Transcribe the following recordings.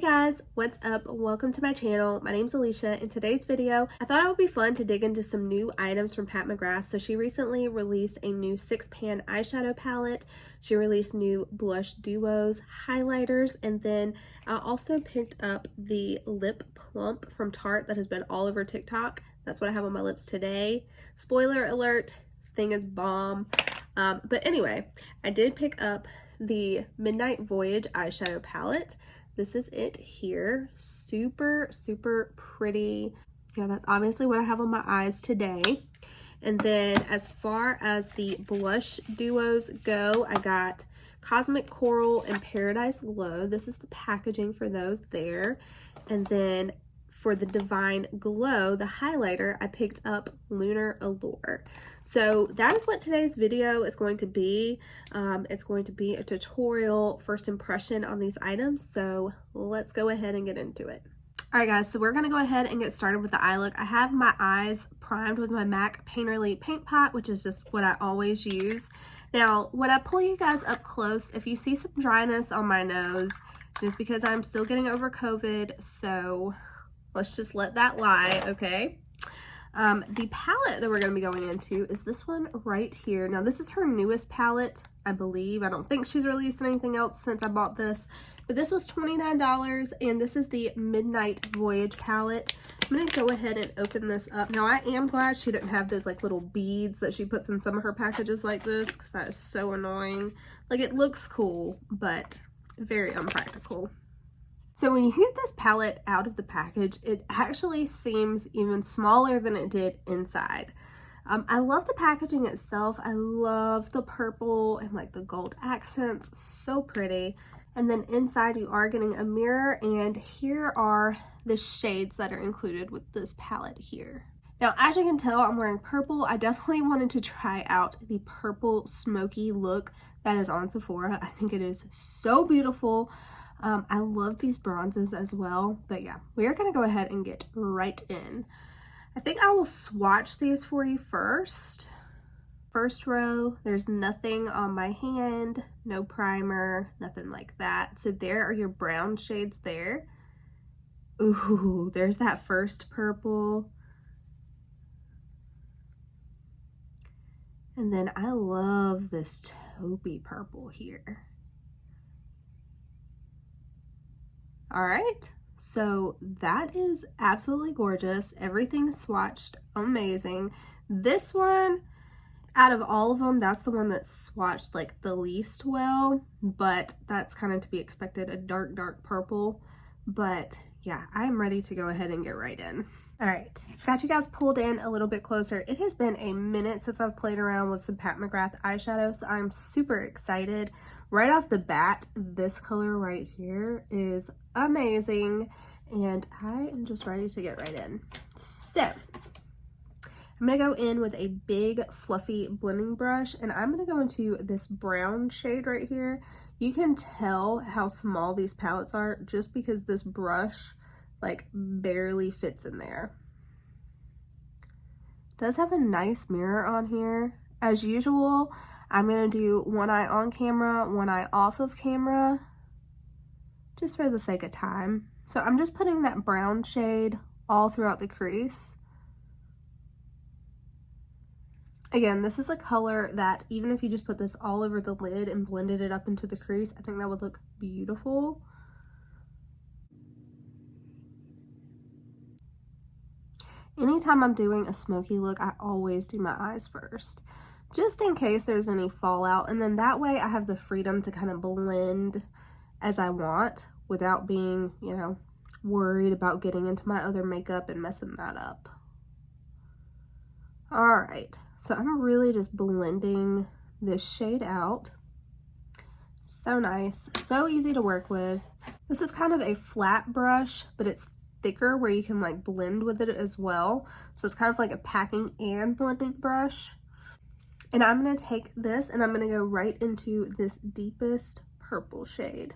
Hey guys, what's up? Welcome to my channel. My name's Alicia. In today's video, I thought it would be fun to dig into some new items from Pat McGrath. So she recently released a new 6-pan eyeshadow palette. She released new blush duos, highlighters, and then I also picked up the lip plump from Tarte that has been all over TikTok. That's what I have on my lips today. Spoiler alert, this thing is bomb. But anyway, I did pick up the Midnight Voyage eyeshadow palette. This is it here. Super, super pretty. Yeah, that's obviously what I have on my eyes today. And then as far as the blush duos go, I got Cosmic Coral and Paradise Glow. This is the packaging for those there. And then for the Devine Glow, the highlighter, I picked up Lunar Allure. So that is what today's video is going to be. It's going to be a tutorial first impression on these items. So let's go ahead and get into it. All right guys, so we're gonna go ahead and get started with the eye look. I have my eyes primed with my MAC Painterly Paint Pot, which is just what I always use. Now, when I pull you guys up close, if you see some dryness on my nose, it's because I'm still getting over COVID, so let's just let that lie, okay? The palette that we're going to be going into is this one right here. Now, this is her newest palette, I believe. I don't think she's released anything else since I bought this, but this was $29, and this is the Midnight Voyage palette. I'm going to go ahead and open this up. Now, I am glad she didn't have those like little beads that she puts in some of her packages like this, because that is so annoying. Like, it looks cool, but very unpractical. So when you get this palette out of the package, it actually seems even smaller than it did inside. I love the packaging itself. I love the purple and like the gold accents, so pretty. And then inside you are getting a mirror, and here are the shades that are included with this palette here. Now, as you can tell, I'm wearing purple. I definitely wanted to try out the purple smoky look that is on Sephora. I think it is so beautiful. I love these bronzes as well, but yeah, we are gonna go ahead and get right in. I think I will swatch these for you first. First row, there's nothing on my hand, no primer, nothing like that. So there are your brown shades there. Ooh, there's that first purple. And then I love this taupey purple here. All right, so that is absolutely gorgeous. Everything swatched amazing. This one, out of all of them, that's the one that's swatched like the least well, but that's kind of to be expected, a dark, dark purple. But yeah, I'm ready to go ahead and get right in. All right, got you guys pulled in a little bit closer. It has been a minute since I've played around with some Pat McGrath eyeshadow, so I'm super excited. Right off the bat, this color right here is amazing, and I am just ready to get right in. So I'm gonna go in with a big fluffy blending brush, and I'm gonna go into this brown shade right here. You can tell how small these palettes are just because this brush like barely fits in there. It does have a nice mirror on here. As usual, I'm gonna do one eye on camera, one eye off of camera, just for the sake of time. So I'm just putting that brown shade all throughout the crease. Again, this is a color that even if you just put this all over the lid and blended it up into the crease, I think that would look beautiful. Anytime I'm doing a smoky look, I always do my eyes first, just in case there's any fallout, and then that way I have the freedom to kind of blend as I want without being, you know, worried about getting into my other makeup and messing that up. All right, so I'm really just blending this shade out. So nice, so easy to work with. This is kind of a flat brush, but it's thicker where you can like blend with it as well. So it's kind of like a packing and blending brush. And I'm gonna take this and I'm gonna go right into this deepest purple shade.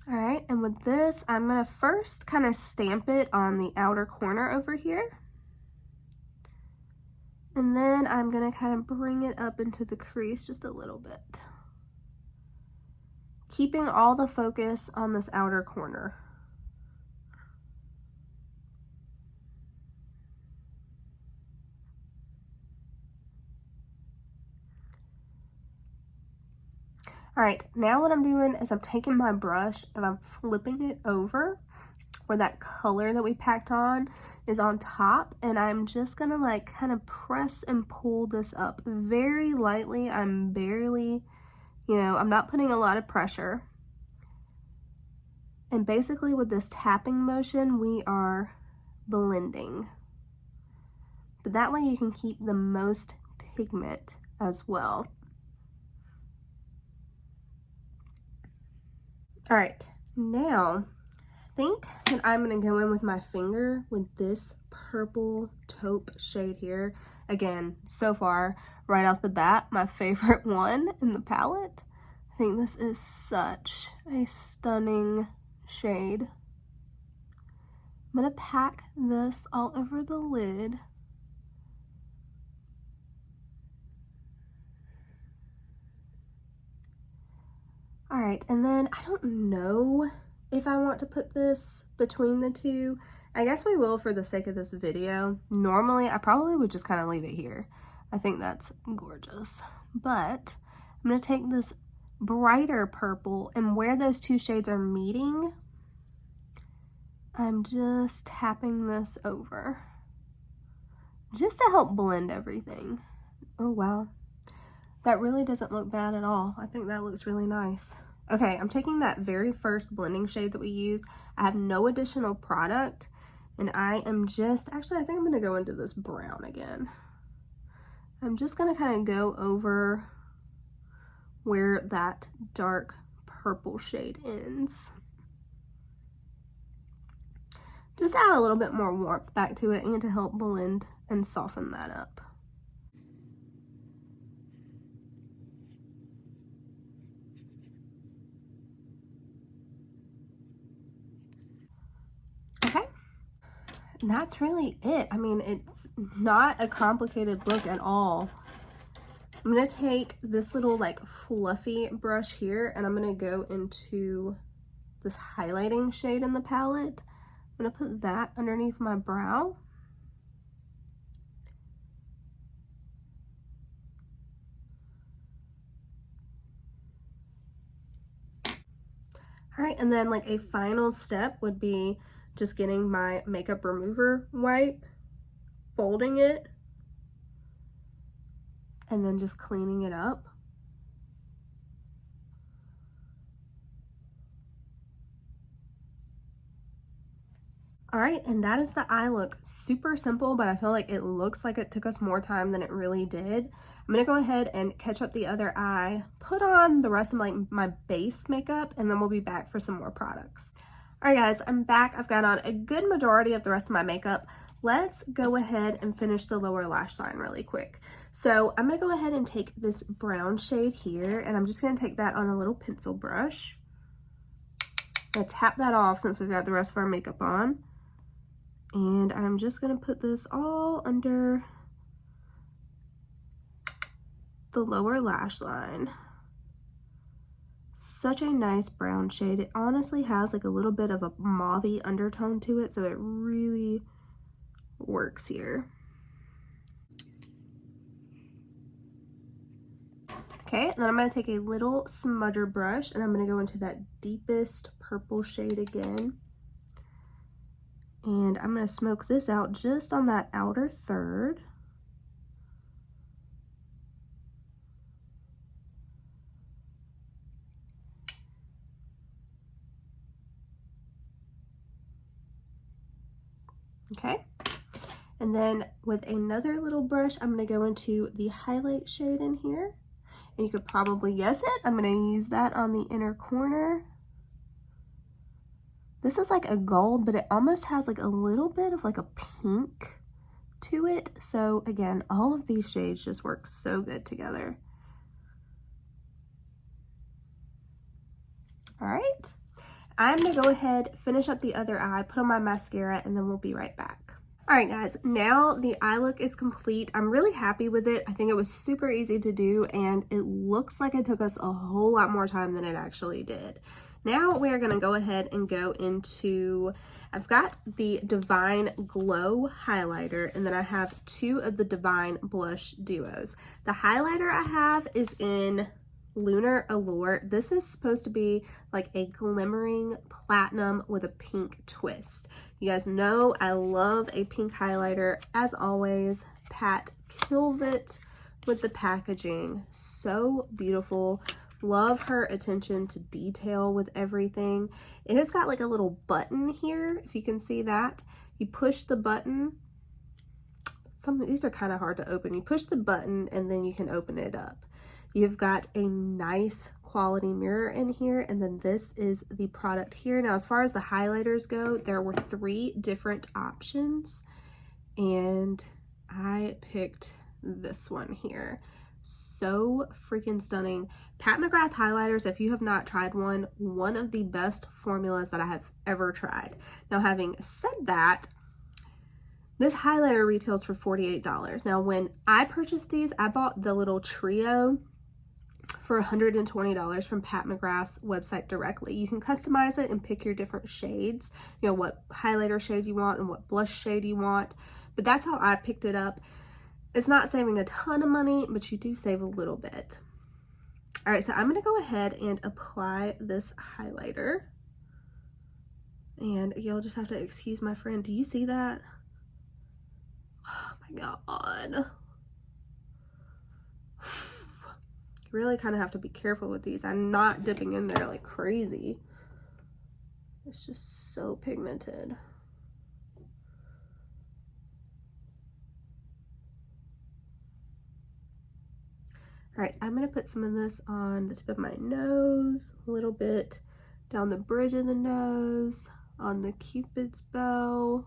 All right, and with this, I'm gonna first kind of stamp it on the outer corner over here. And then I'm gonna kind of bring it up into the crease just a little bit. keeping all the focus on this outer corner. All right, now what I'm doing is I'm taking my brush and I'm flipping it over where that color that we packed on is on top, and I'm just gonna like kind of press and pull this up very lightly. I'm barely, I'm not putting a lot of pressure. And basically with this tapping motion, we are blending. But that way you can keep the most pigment as well. All right, now I think that I'm gonna go in with my finger with this purple taupe shade here. Again, so far, right off the bat, my favorite one in the palette. I think this is such a stunning shade. I'm gonna pack this all over the lid. All right, and then I don't know if I want to put this between the two. I guess we will for the sake of this video. Normally, I probably would just kind of leave it here. I think that's gorgeous. But I'm gonna take this brighter purple, and where those two shades are meeting, I'm just tapping this over just to help blend everything. Oh, wow. That really doesn't look bad at all. I think that looks really nice. Okay, I'm taking that very first blending shade that we used. I have no additional product, and I am just, actually, I think I'm gonna go into this brown again. I'm just gonna kind of go over where that dark purple shade ends. Just add a little bit more warmth back to it and to help blend and soften that up. Okay, and that's really it. I mean, it's not a complicated look at all. I'm gonna take this little like fluffy brush here, and I'm gonna go into this highlighting shade in the palette. I'm gonna put that underneath my brow. All right, and then like a final step would be just getting my makeup remover wipe, folding it, and then just cleaning it up. All right, and that is the eye look. Super simple, but I feel like it looks like it took us more time than it really did. I'm gonna go ahead and catch up the other eye, put on the rest of my base makeup, and then we'll be back for some more products. All right, guys, I'm back. I've got on a good majority of the rest of my makeup. Let's go ahead and finish the lower lash line really quick. So I'm gonna go ahead and take this brown shade here, and I'm just gonna take that on a little pencil brush. I'm gonna tap that off since we've got the rest of our makeup on. And I'm just gonna put this all under the lower lash line. Such a nice brown shade. It honestly has like a little bit of a mauve-y undertone to it, so it really works here. Okay, and then I'm gonna take a little smudger brush, and I'm gonna go into that deepest purple shade again. And I'm gonna smoke this out just on that outer third. Okay, and then with another little brush, I'm gonna go into the highlight shade in here. And you could probably guess it. I'm gonna use that on the inner corner. This is like a gold, but it almost has like a little bit of like a pink to it. So again, all of these shades just work so good together. All right, I'm gonna go ahead, finish up the other eye, put on my mascara, and then we'll be right back. All right, guys, now the eye look is complete. I'm really happy with it. I think it was super easy to do, and it looks like it took us a whole lot more time than it actually did. Now we are going to go ahead and go into, I've got the Devine Glow highlighter, and then I have 2 of the Devine blush duos. The highlighter I have is in Lunar Allure. This is supposed to be like a glimmering platinum with a pink twist. You guys know I love a pink highlighter. As always, Pat kills it with the packaging. So beautiful. Love her attention to detail with everything. It has got like a little button here, if you can see that. You push the button. Some of these are kind of hard to open. You push the button and then you can open it up. You've got a nice quality mirror in here, and then this is the product here. Now, as far as the highlighters go, there were 3 different options, and I picked this one here. So freaking stunning. Pat McGrath highlighters, if you have not tried one of the best formulas that I have ever tried. Now, having said that, this highlighter retails for $48. Now, when I purchased these, I bought the little trio for $120 from Pat McGrath's website directly. You can customize it and pick your different shades, you know, what highlighter shade you want and what blush shade you want, but that's how I picked it up. It's not saving a ton of money, but you do save a little bit. All right, so I'm gonna go ahead and apply this highlighter, and y'all just have to excuse my friend. Do you see that? Oh my God. You really kind of have to be careful with these. I'm not dipping in there like crazy. It's just so pigmented. All right, I'm gonna put some of this on the tip of my nose, a little bit down the bridge of the nose, on the Cupid's bow.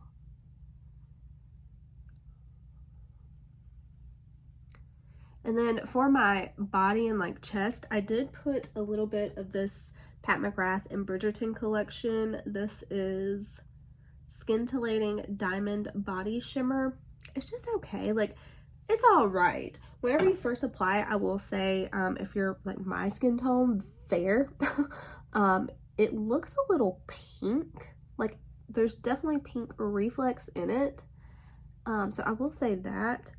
And then for my body and like chest, I did put a little bit of this Pat McGrath and Bridgerton collection. This is Scintillating Diamond Body Shimmer. It's just okay. Like, it's all right. Whenever you first apply it, I will say, if you're like my skin tone, fair, it looks a little pink. Like, there's definitely pink reflex in it. So I will say that.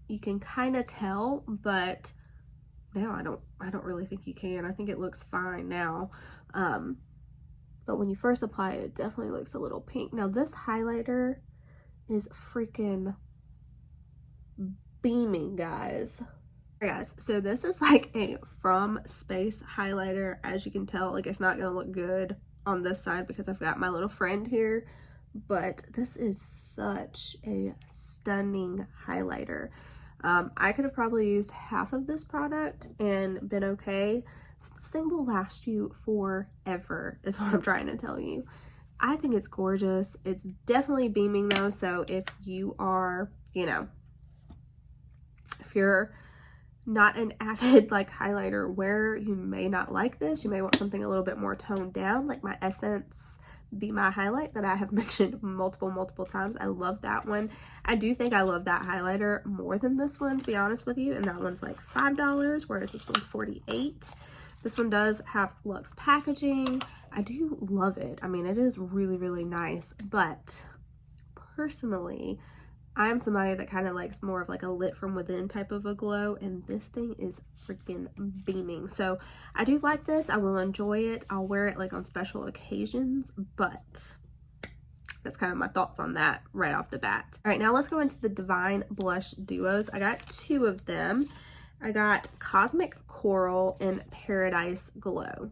You can kind of tell, but now I don't really think you can. I think it looks fine now. But when you first apply it, it definitely looks a little pink. Now this highlighter is freaking beaming, guys. Alright guys, so this is like a From Space highlighter. As you can tell, like, it's not gonna look good on this side because I've got my little friend here, but this is such a stunning highlighter. I could have probably used half of this product and been okay. So this thing will last you forever, is what I'm trying to tell you. I think it's gorgeous. It's definitely beaming though, so if you are, you know, if you're not an avid like highlighter wearer, you may not like this. You may want something a little bit more toned down, like my Essence Be My Highlight that I have mentioned multiple times. I love that one. I do think I love that highlighter more than this one, to be honest with you, and that one's like $5, whereas this one's $48. This one does have luxe packaging. I do love it. I mean, it is really nice, but personally, I'm somebody that kind of likes more of like a lit from within type of a glow, and this thing is freaking beaming. So I do like this. I will enjoy it. I'll wear it like on special occasions, but that's kind of my thoughts on that right off the bat. All right, now let's go into the Devine blush duos. I got 2 of them. I got Cosmic Coral and Paradise Glow.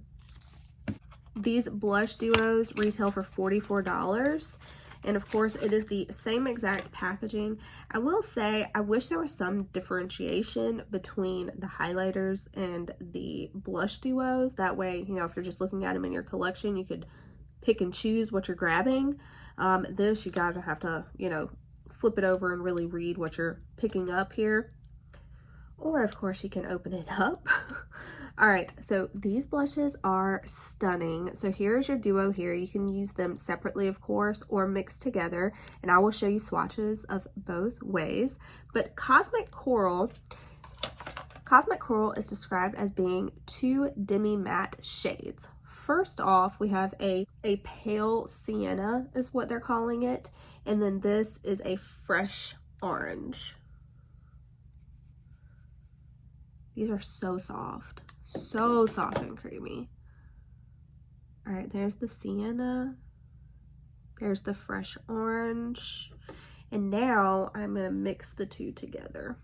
These blush duos retail for $44. And of course, it is the same exact packaging. I will say, I wish there was some differentiation between the highlighters and the blush duos. That way, you know, if you're just looking at them in your collection, you could pick and choose what you're grabbing. This, you gotta have to, you know, flip it over and really read what you're picking up here. Or, of course, you can open it up. All right, so these blushes are stunning. So here's your duo here. You can use them separately, of course, or mixed together, and I will show you swatches of both ways. But Cosmic Coral is described as being 2 demi-matte shades. First off, we have a pale sienna is what they're calling it, and then this is a fresh orange. These are so soft and creamy. All right, there's the sienna, there's the fresh orange, and now I'm gonna mix the two together.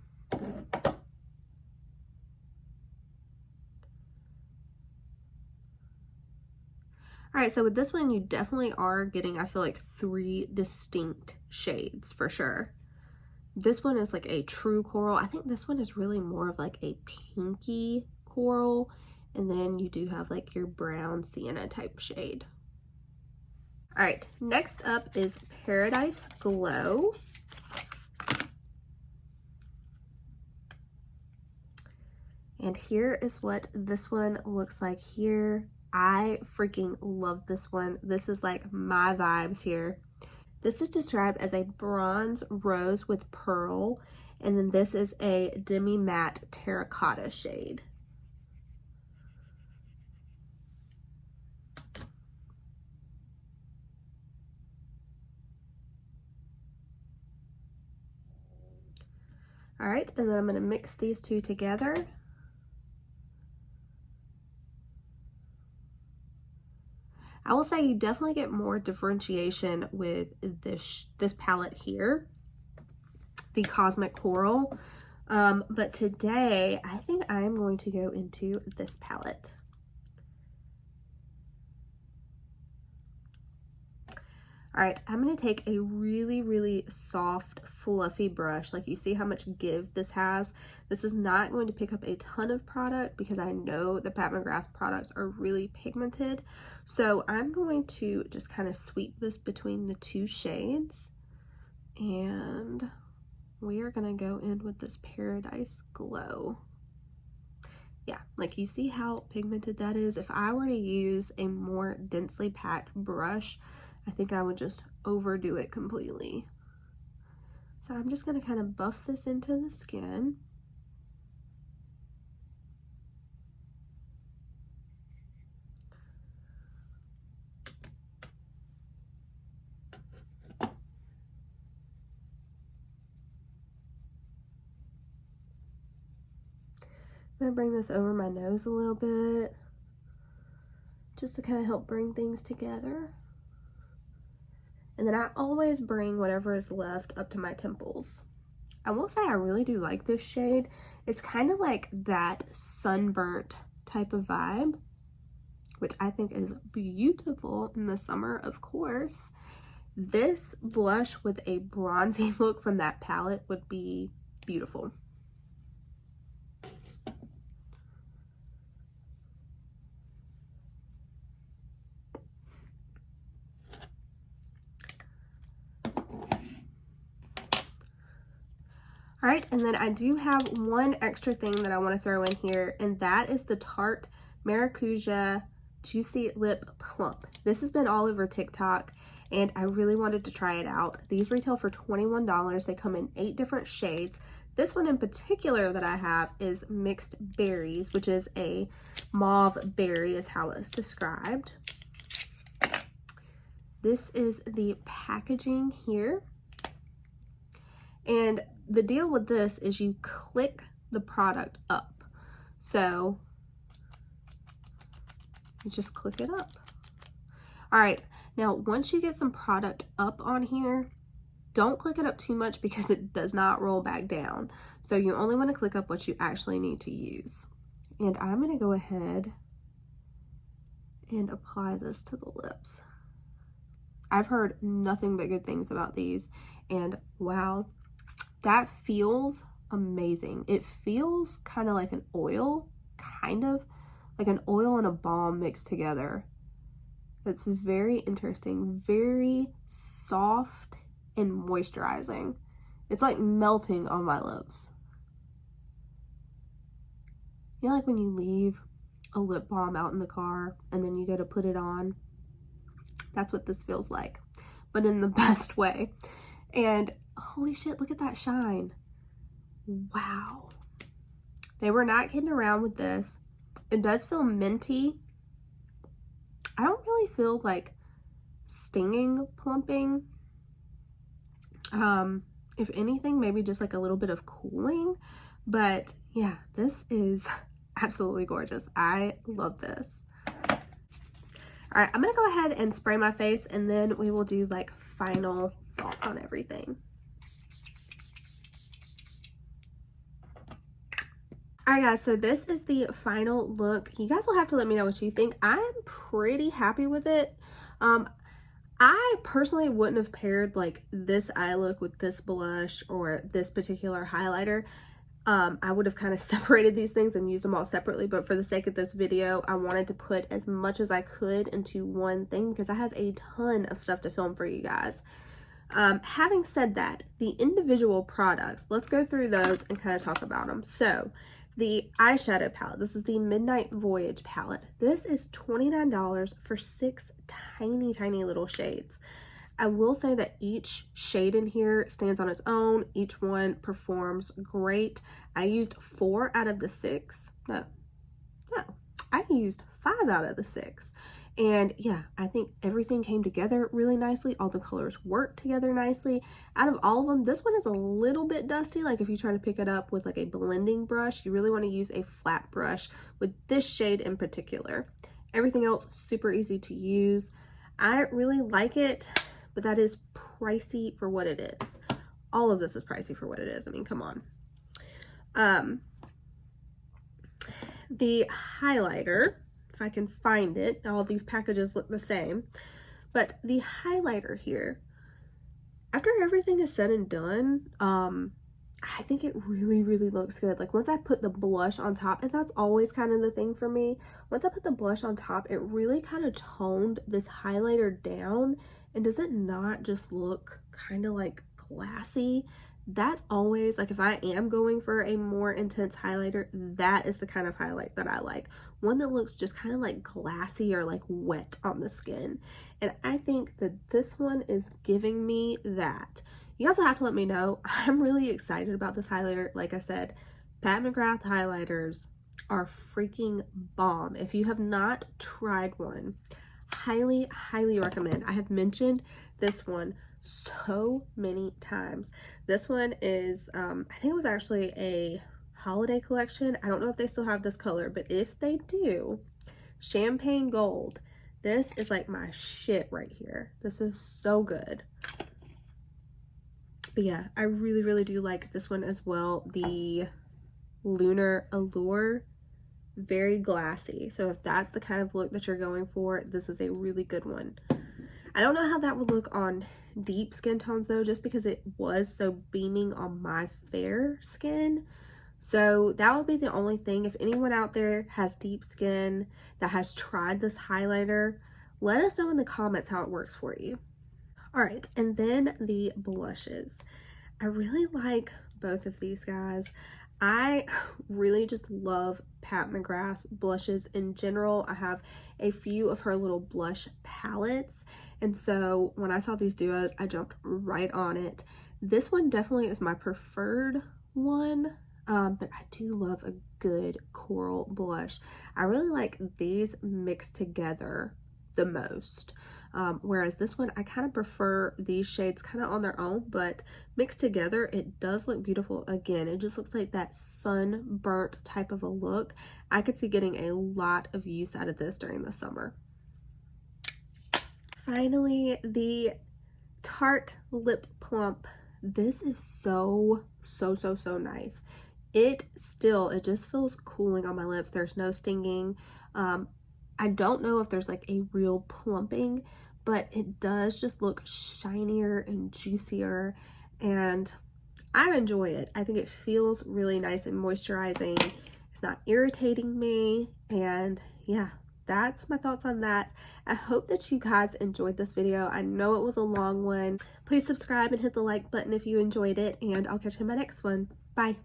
All right, so with this one, you definitely are getting, I feel like, 3 distinct shades for sure. This one is like a true coral. I think this one is really more of like a pinky coral, and then you do have like your brown sienna type shade. All right, next up is Paradise Glow. And here is what this one looks like here. I freaking love this one. This is like my vibes here. This is described as a bronze rose with pearl, and then this is a demi-matte terracotta shade. All right, and then I'm gonna mix these two together. I will say you definitely get more differentiation with this palette here, the Cosmic Coral. But today, I think I'm going to go into this palette. All right, I'm gonna take a really, really soft, fluffy brush. Like, you see how much give this has? This is not going to pick up a ton of product because I know the Pat McGrath products are really pigmented. So I'm going to just kind of sweep this between the 2 shades. And we are gonna go in with this Paradise Glow. Yeah, like, you see how pigmented that is? If I were to use a more densely packed brush, I think I would just overdo it completely. So I'm just gonna kind of buff this into the skin. I'm gonna bring this over my nose a little bit, just to kind of help bring things together. And then I always bring whatever is left up to my temples. I will say I really do like this shade. It's kind of like that sunburnt type of vibe, which I think is beautiful in the summer, of course. This blush with a bronzy look from that palette would be beautiful. All right, and then I do have one extra thing that I want to throw in here, and that is the Tarte Maracuja Juicy Lip Plump. This has been all over TikTok, and I really wanted to try it out. These retail for $21. They come in 8 different shades. This one in particular that I have is Mixed Berries, which is a mauve berry is how it's described. This is the packaging here. And the deal with this is you click the product up. So you just click it up. All right, now once you get some product up on here, don't click it up too much because it does not roll back down. So you only want to click up what you actually need to use. And I'm going to go ahead and apply this to the lips. I've heard nothing but good things about these, and wow, that feels amazing. It feels kind of like an oil, kind of like an oil and a balm mixed together. It's very interesting, very soft and moisturizing. It's like melting on my lips. You know, like when you leave a lip balm out in the car and then you go to put it on. That's what this feels like, but in the best way. And holy shit, look at that shine. Wow. They were not kidding around with this. It does feel minty. I don't really feel like stinging plumping. If anything, maybe just like a little bit of cooling. But yeah, this is absolutely gorgeous. I love this. All right, I'm gonna go ahead and spray my face and then we will do like final thoughts on everything. All right, guys, so this is the final look. You guys will have to let me know what you think. I'm pretty happy with it. I personally wouldn't have paired like this eye look with this blush or this particular highlighter. I would have kind of separated these things and used them all separately, but for the sake of this video, I wanted to put as much as I could into one thing because I have a ton of stuff to film for you guys. Having said that, the individual products, let's go through those and kind of talk about them. So the eyeshadow palette, this is the Midnight Voyage palette. This is $29 for 6 tiny little shades. I will say that each shade in here stands on its own. Each one performs great. I used 4 out of the 6. No, I used 5 out of the 6. And yeah, I think everything came together really nicely. All the colors work together nicely. Out of all of them, this one is a little bit dusty. Like if you try to pick it up with like a blending brush, you really want to use a flat brush with this shade in particular. Everything else, super easy to use. I really like it, but that is pricey for what it is. All of this is pricey for what it is. I mean, come on. The highlighter, if I can find it, all these packages look the same, but the highlighter here, after everything is said and done, I think it really looks good. Like once I put the blush on top, and that's always kind of the thing for me, once I put the blush on top, it really kind of toned this highlighter down. And does it not just look kind of like glassy? That's always, like if I am going for a more intense highlighter, that is the kind of highlight that I like. One that looks just kind of like glassy or like wet on the skin. And I think that this one is giving me that. You guys will have to let me know. I'm really excited about this highlighter. Like I said, Pat McGrath highlighters are freaking bomb. If you have not tried one, highly recommend. I have mentioned this one so many times. This one is I think it was actually a holiday collection. I don't know if they still have this color, but if they do, champagne gold. This is like my shit right here. This is so good. But yeah, I really do like this one as well. The Lunar Allure, very glassy. So if that's the kind of look that you're going for, this is a really good one. I don't know how that would look on deep skin tones though, just because it was so beaming on my fair skin. So that would be the only thing. If anyone out there has deep skin that has tried this highlighter, let us know in the comments how it works for you. All right, and then the blushes. I really like both of these guys. I really just love Pat McGrath's blushes in general. I have a few of her little blush palettes, and so when I saw these duos, I jumped right on it. This one definitely is my preferred one, but I do love a good coral blush. I really like these mixed together the most. Whereas this one, I kind of prefer these shades kind of on their own, but mixed together, it does look beautiful. Again, it just looks like that sunburnt type of a look. I could see getting a lot of use out of this during the summer. Finally, the Tarte Lip Plump. This is so nice. It just feels cooling on my lips. There's no stinging. I don't know if there's like a real plumping, but it does just look shinier and juicier, and I enjoy it. I think it feels really nice and moisturizing. It's not irritating me, and yeah, that's my thoughts on that. I hope that you guys enjoyed this video. I know it was a long one. Please subscribe and hit the like button if you enjoyed it, and I'll catch you in my next one. Bye.